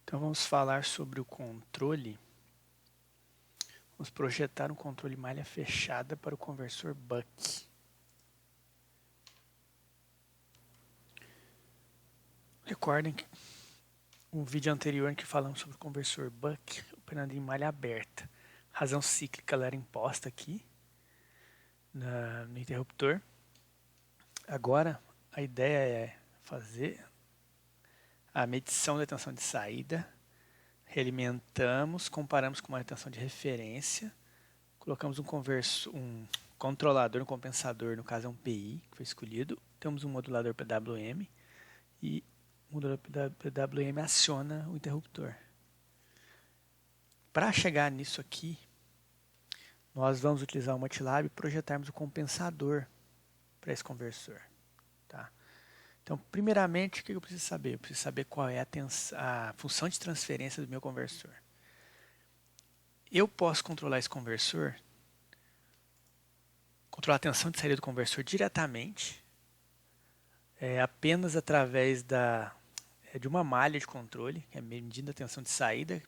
Então vamos falar sobre o controle. Vamos projetar um controle malha fechada para o conversor buck. Recordem que o vídeo anterior em que falamos sobre o conversor buck operando em malha aberta. Razão cíclica ela era imposta aqui no interruptor. Agora a ideia é fazer a medição da tensão de saída, realimentamos, comparamos com uma tensão de referência, colocamos um controlador, um compensador, no caso é um PI, que foi escolhido, temos um modulador PWM e o modulador PWM aciona o interruptor. Para chegar nisso aqui, nós vamos utilizar o MATLAB e projetarmos o compensador para esse conversor. Tá? Então, primeiramente, o que eu preciso saber? Eu preciso saber qual é a função de transferência do meu conversor. Eu posso controlar esse conversor, controlar a tensão de saída do conversor diretamente, apenas através de uma malha de controle, que é medindo a tensão de saída,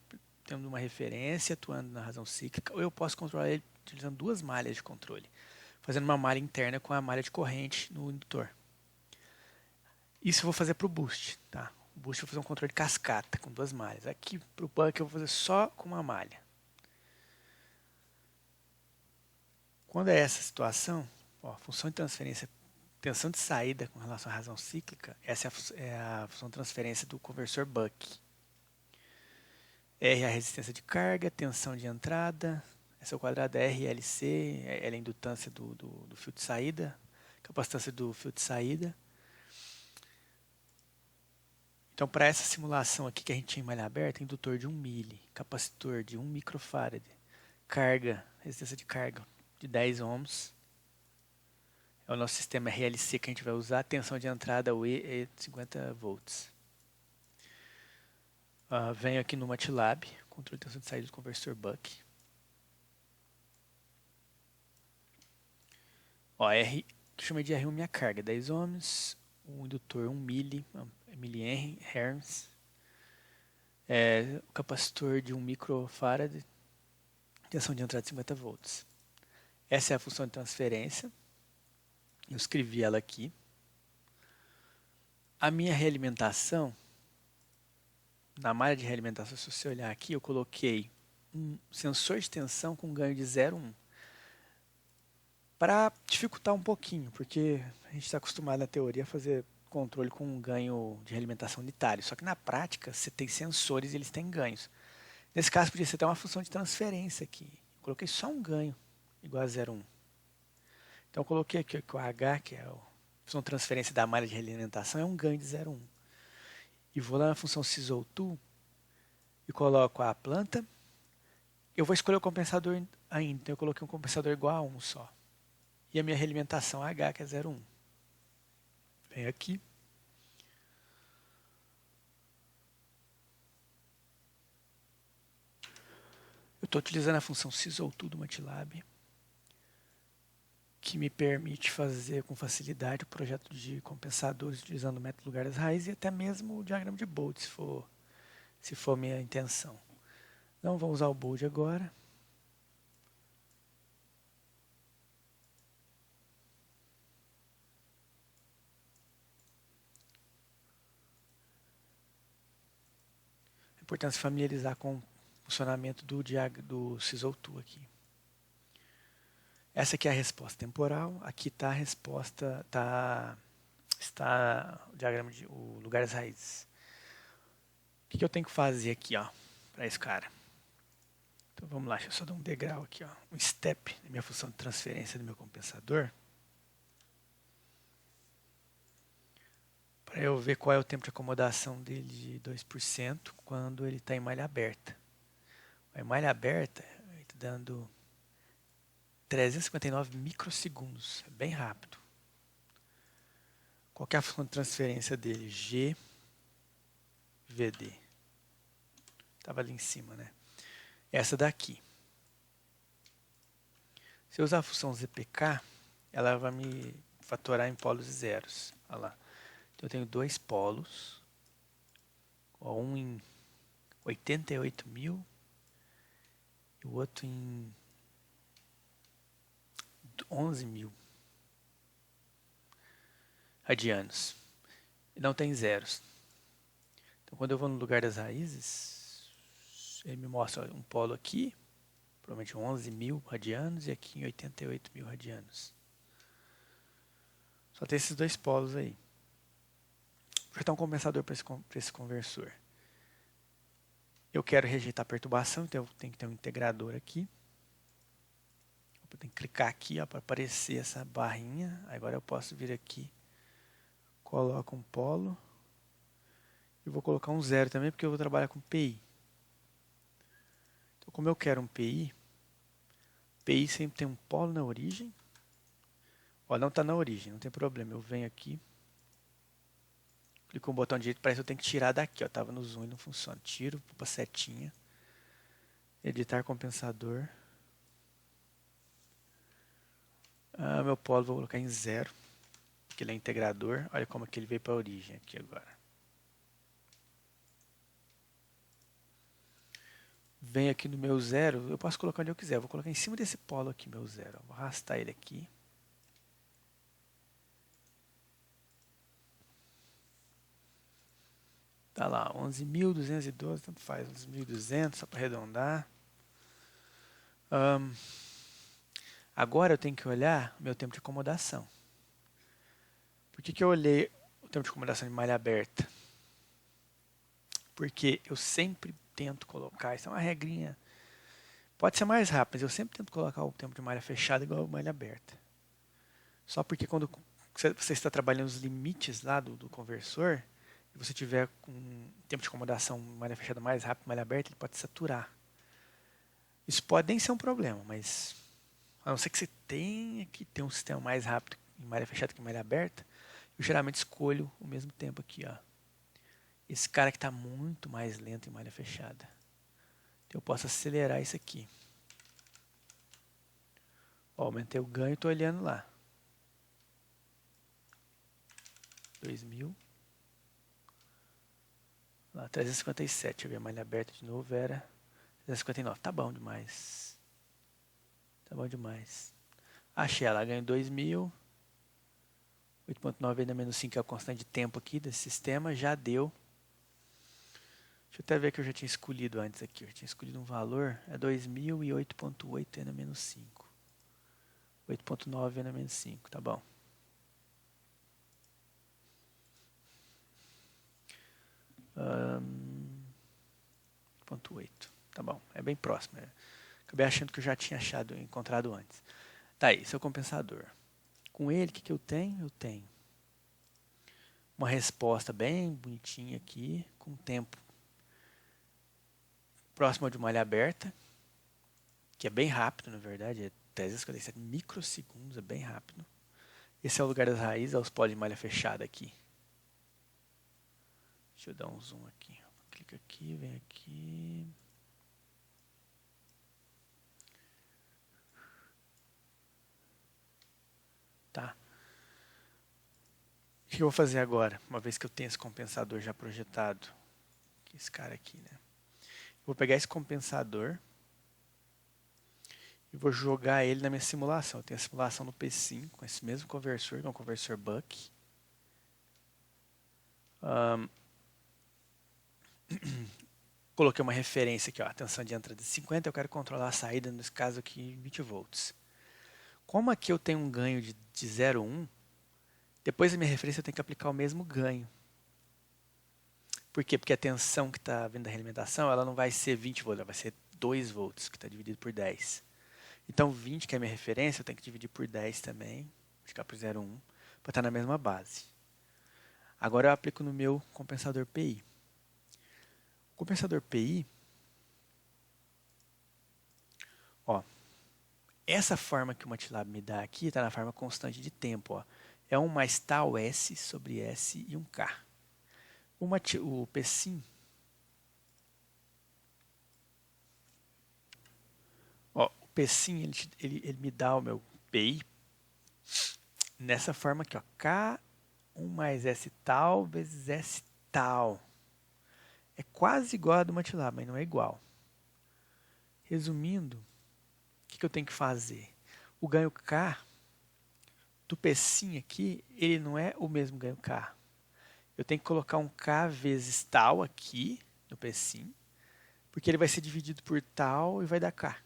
tendo uma referência, atuando na razão cíclica, ou eu posso controlar ele utilizando duas malhas de controle, fazendo uma malha interna com a malha de corrente no indutor. Isso eu vou fazer para o boost. Tá? O boost eu vou fazer um controle de cascata com duas malhas. Aqui para o buck eu vou fazer só com uma malha. Quando é essa situação, função de transferência, tensão de saída com relação à razão cíclica, essa é a função de transferência do conversor buck. R é a resistência de carga, tensão de entrada, essa é o quadrado RLC, ela é a indutância do fio de saída, capacitância do fio de saída. Então, para essa simulação aqui que a gente tinha em malha aberta, indutor de 1 mili, capacitor de 1 microfarad, carga, resistência de carga de 10 ohms, é o nosso sistema RLC que a gente vai usar, tensão de entrada UE é 50 volts. Venho aqui no MATLAB, controle de tensão de saída do conversor buck. R, que eu chamei de R1 minha carga, 10 ohms, o indutor 1 milliamps, o capacitor de 1 microfarad, tensão de entrada de 50 volts. Essa é a função de transferência, eu escrevi ela aqui. A minha realimentação, na malha de realimentação, se você olhar aqui, eu coloquei um sensor de tensão com ganho de 0,1. Para dificultar um pouquinho, porque a gente está acostumado na teoria a fazer controle com um ganho de realimentação unitário. Só que na prática, você tem sensores e eles têm ganhos. Nesse caso, podia ser até uma função de transferência aqui. Eu coloquei só um ganho igual a 0,1. Então, eu coloquei aqui que o H, que é a função de transferência da malha de realimentação, é um ganho de 0,1. E vou lá na função SysO2 e coloco a planta. Eu vou escolher o compensador ainda, então eu coloquei um compensador igual a 1 só. E a minha realimentação H, que é 0,1. Venho aqui. Eu estou utilizando a função SysO2 do MATLAB, que me permite fazer com facilidade o projeto de compensadores utilizando o método lugar das raízes e até mesmo o diagrama de Bode, se for minha intenção. Não vou usar o Bode agora. É importante se familiarizar com o funcionamento do SysO2 aqui. Essa aqui é a resposta temporal, aqui está a resposta, está o diagrama de o lugar das raízes. O que eu tenho que fazer aqui, para esse cara? Então vamos lá, deixa eu só dar um degrau aqui, um step na minha função de transferência do meu compensador. Para eu ver qual é o tempo de acomodação dele de 2% quando ele está em malha aberta. Em malha aberta, ele está dando 359 microsegundos, é bem rápido. Qual que é a função de transferência dele? GVD. Estava ali em cima, né? Essa daqui. Se eu usar a função ZPK, ela vai me fatorar em polos e zeros. Olha lá. Então eu tenho dois polos, um em 88.000 e o outro em 11.000 radianos. E não tem zeros. Então, quando eu vou no lugar das raízes, ele me mostra um polo aqui, provavelmente 11.000 radianos, e aqui em 88.000 radianos. Só tem esses dois polos aí. Vou projetar um compensador para esse conversor. Eu quero rejeitar a perturbação, então eu tenho que ter um integrador aqui. Eu tenho que clicar aqui para aparecer essa barrinha. Agora eu posso vir aqui, coloco um polo. E vou colocar um zero também, porque eu vou trabalhar com PI. Então, como eu quero um PI, PI sempre tem um polo na origem. Ó, não está na origem, não tem problema. Eu venho aqui, clico com o botão direito, parece que eu tenho que tirar daqui. Estava no zoom e não funciona. Tiro, vou para setinha. Editar compensador. Meu polo vou colocar em zero, porque ele é integrador. Olha como que ele veio para a origem aqui agora. Venho aqui no meu zero, eu posso colocar onde eu quiser. Eu vou colocar em cima desse polo aqui, meu zero. Vou arrastar ele aqui. Tá lá, 11.212, tanto faz, 11.200, só para arredondar. Agora eu tenho que olhar o meu tempo de acomodação. Por que eu olhei o tempo de acomodação de malha aberta? Porque eu sempre tento colocar, isso é uma regrinha, pode ser mais rápido, mas eu sempre tento colocar o tempo de malha fechada igual a malha aberta. Só porque quando você está trabalhando os limites lá do conversor, e você tiver um tempo de acomodação malha fechada mais rápido, malha aberta, ele pode saturar. Isso pode nem ser um problema, mas a não ser que você tenha que ter um sistema mais rápido em malha fechada que em malha aberta, eu geralmente escolho o mesmo tempo aqui, ó. Esse cara que está muito mais lento em malha fechada. Então eu posso acelerar isso aqui. Ó, aumentei o ganho e estou olhando lá. 2.000. Lá, 357. Deixa eu ver a malha aberta de novo. Era 359. Tá bom demais. Tá bom demais. Achei ela. Ganho 2.000. 8.9 ainda menos 5 é a constante de tempo aqui desse sistema. Já deu. Deixa eu até ver que eu já tinha escolhido antes aqui. Eu tinha escolhido um valor. É 2.000 e 8.8 ainda menos 5. 8.9 ainda menos 5. Tá bom. Ponto 8. Tá bom. É bem próximo. Acabei achando que eu já tinha encontrado antes. Tá aí, esse é o compensador. Com ele, o que eu tenho? Eu tenho uma resposta bem bonitinha aqui, com tempo próximo de malha aberta, que é bem rápido, na verdade, é 357 microsegundos, é bem rápido. Esse é o lugar das raízes, é os polos de malha fechada aqui. Deixa eu dar um zoom aqui. Clica aqui, vem aqui. Tá. O que eu vou fazer agora, uma vez que eu tenho esse compensador já projetado? Esse cara aqui, né? Vou pegar esse compensador e vou jogar ele na minha simulação. Eu tenho a simulação no P5 com esse mesmo conversor, que é um conversor Buck. Coloquei uma referência aqui, ó, a tensão de entrada de 50, eu quero controlar a saída, nesse caso aqui, 20 volts. Como aqui eu tenho um ganho de 0,1, depois da minha referência eu tenho que aplicar o mesmo ganho. Por quê? Porque a tensão que está vindo da realimentação, ela não vai ser 20 volts, ela vai ser 2 volts, que está dividido por 10. Então 20, que é a minha referência, eu tenho que dividir por 10 também, ficar por 0,1, para estar na mesma base. Agora eu aplico no meu compensador PI. O compensador PI, ó, essa forma que o MATLAB me dá aqui está na forma constante de tempo. Ó. É 1 mais tal S sobre S e 1K. O PSIM, ó, o PSIM ele me dá o meu PI nessa forma aqui, ó, K1 mais S tal vezes S tal. É quase igual a do MATLAB, mas não é igual. Resumindo, o que eu tenho que fazer? O ganho K do Psim aqui, ele não é o mesmo ganho K. Eu tenho que colocar um K vezes tal aqui no Psim, porque ele vai ser dividido por tal e vai dar K.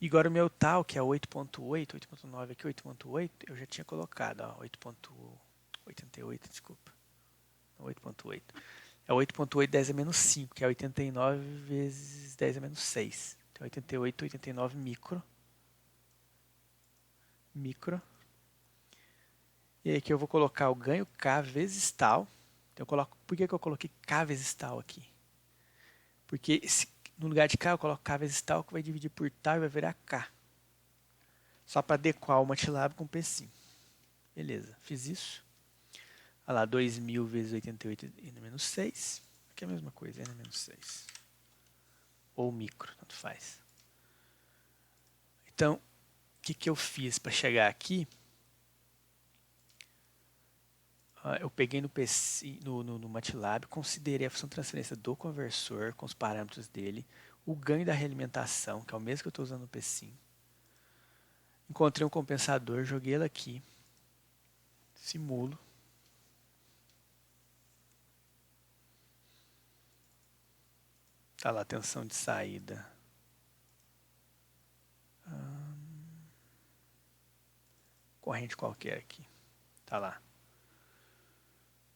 E agora o meu tal, que é 8.8, 8.9 aqui, 8.8, eu já tinha colocado, ó, 8.88, desculpa. 8.8. É 8.8, 10 a menos 5, que é 89 vezes 10 a menos 6. Então 88, 89 micro. E aí aqui eu vou colocar o ganho K vezes tal. Então eu coloco, por que eu coloquei K vezes tal aqui? Porque no lugar de K eu coloco K vezes tal, que vai dividir por tal e vai virar K. Só para adequar o MATLAB com o Psim. Beleza, fiz isso. Olha lá, 2000 vezes 88 n menos 6. Aqui é a mesma coisa, n menos 6. Ou micro, tanto faz. Então, o que eu fiz para chegar aqui? Eu peguei no MATLAB, considerei a função de transferência do conversor com os parâmetros dele, o ganho da realimentação, que é o mesmo que eu estou usando no Psim. Encontrei um compensador, joguei ele aqui, simulo. Tá lá, tensão de saída. Corrente qualquer aqui. Tá lá.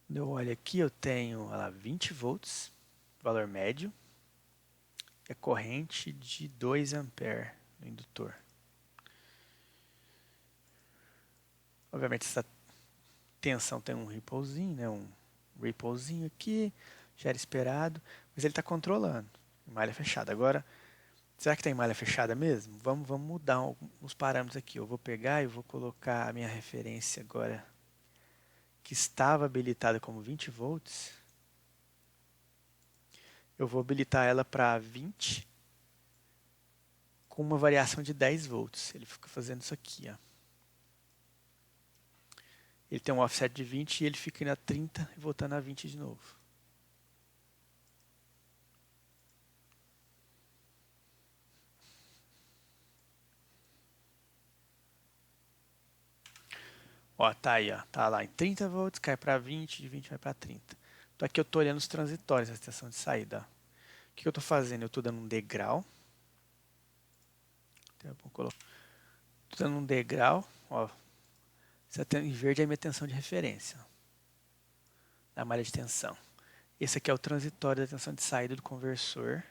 Quando eu olho aqui, eu tenho lá, 20 volts, valor médio, e a corrente de 2 amperes no indutor. Obviamente, essa tensão tem um ripplezinho, né? Um ripplezinho aqui, já era esperado, mas ele está controlando. Malha fechada. Agora, será que tem malha fechada mesmo? Vamos mudar os parâmetros aqui. Eu vou pegar e vou colocar a minha referência agora, que estava habilitada como 20 volts. Eu vou habilitar ela para 20 com uma variação de 10 volts. Ele fica fazendo isso aqui, ó. Ele tem um offset de 20 e ele fica indo a 30 e voltando a 20 de novo. Ó, tá aí, ó. Tá lá em 30 volts, cai para 20, de 20 vai para 30. Então aqui eu estou olhando os transitórios, a estação de saída. Ó. O que eu estou fazendo? Eu estou dando um degrau. Estou dando um degrau. Ó. Em verde é a minha tensão de referência. Ó. Da malha de tensão. Esse aqui é o transitório da tensão de saída do conversor,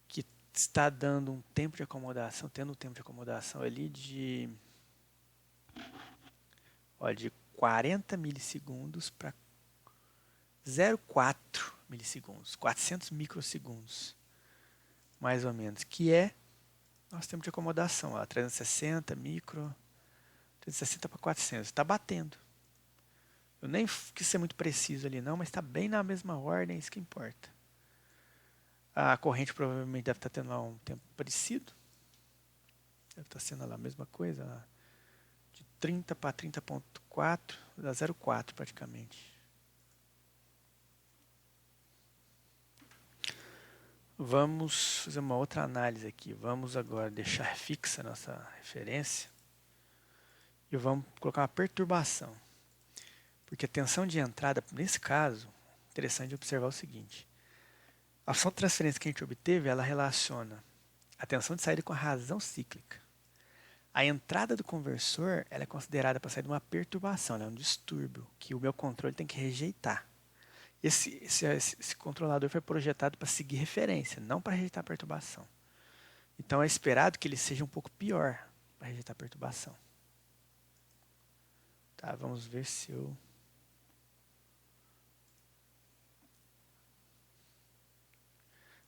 que está dando um tempo de acomodação, tendo um tempo de acomodação ali de 40 milissegundos para 0,4 milissegundos, 400 microsegundos, mais ou menos, que é nosso tempo de acomodação, ó, 360 micro, 360 para 400, está batendo. Eu nem quis ser muito preciso ali não, mas está bem na mesma ordem, isso que importa. A corrente provavelmente deve estar tendo lá um tempo parecido, deve estar sendo lá a mesma coisa, lá, de 30 para 30.4, dá 0,4 praticamente. Vamos fazer uma outra análise aqui. Vamos agora deixar fixa a nossa referência e vamos colocar uma perturbação. Porque a tensão de entrada, nesse caso, é interessante observar o seguinte. A função de transferência que a gente obteve, ela relaciona a tensão de saída com a razão cíclica. A entrada do conversor ela é considerada para sair de uma perturbação, é um distúrbio que o meu controle tem que rejeitar. Esse controlador foi projetado para seguir referência, não para rejeitar a perturbação. Então é esperado que ele seja um pouco pior para rejeitar a perturbação. Tá, vamos ver se eu...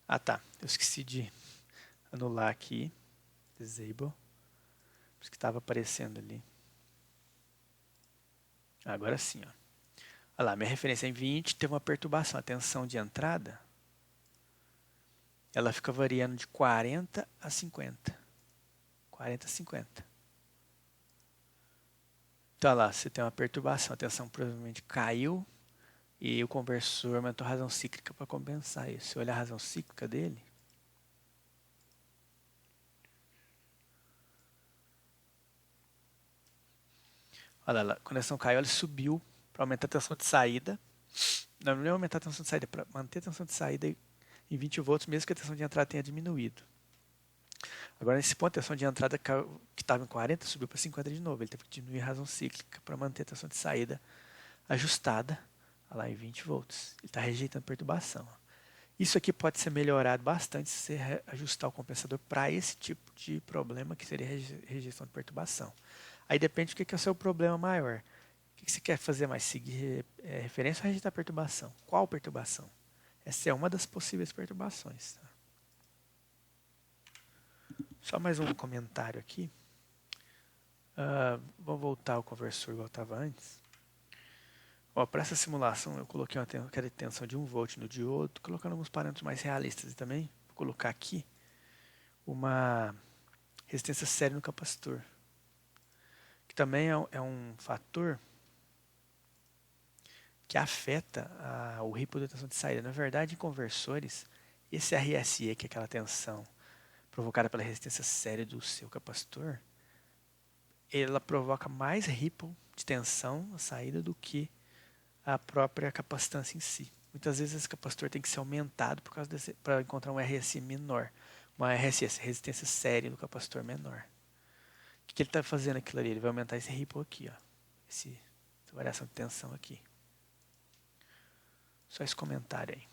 Ah tá, eu esqueci de anular aqui, disable, por isso que estava aparecendo ali. Agora sim, ó. Olha lá, minha referência é em 20, teve uma perturbação, a tensão de entrada, ela fica variando de 40 a 50. 40 a 50. Então, olha lá, você tem uma perturbação, a tensão provavelmente caiu E o conversor aumentou a razão cíclica para compensar isso. Se eu olhar a razão cíclica dele, olha lá, a conexão caiu, ele subiu para aumentar a tensão de saída. Não é aumentar a tensão de saída, é para manter a tensão de saída em 20 volts, mesmo que a tensão de entrada tenha diminuído. Agora, nesse ponto, a tensão de entrada que estava em 40 subiu para 50 de novo. Ele teve que diminuir a razão cíclica para manter a tensão de saída ajustada lá em 20 volts. Ele está rejeitando perturbação. Isso aqui pode ser melhorado bastante se você ajustar o compensador para esse tipo de problema, que seria rejeição de perturbação. Aí depende do que é o seu problema maior. O que você quer fazer mais? Seguir referência ou rejeitar perturbação? Qual perturbação? Essa é uma das possíveis perturbações. Tá? Só mais um comentário aqui. Vou voltar ao conversor igual estava antes. Para essa simulação eu coloquei uma tensão de 1 volt no diodo, colocando alguns parâmetros mais realistas e também vou colocar aqui uma resistência séria no capacitor, que também é um fator que afeta o ripple da tensão de saída. Na verdade, em conversores, esse RSE, que é aquela tensão provocada pela resistência séria do seu capacitor, ela provoca mais ripple de tensão na saída do que a própria capacitância em si. Muitas vezes esse capacitor tem que ser aumentado para encontrar um RSI menor, uma RSS, resistência séria do capacitor menor. O que ele está fazendo aquilo ali? Ele vai aumentar esse ripple aqui, ó, essa variação de tensão aqui. Só esse comentário aí.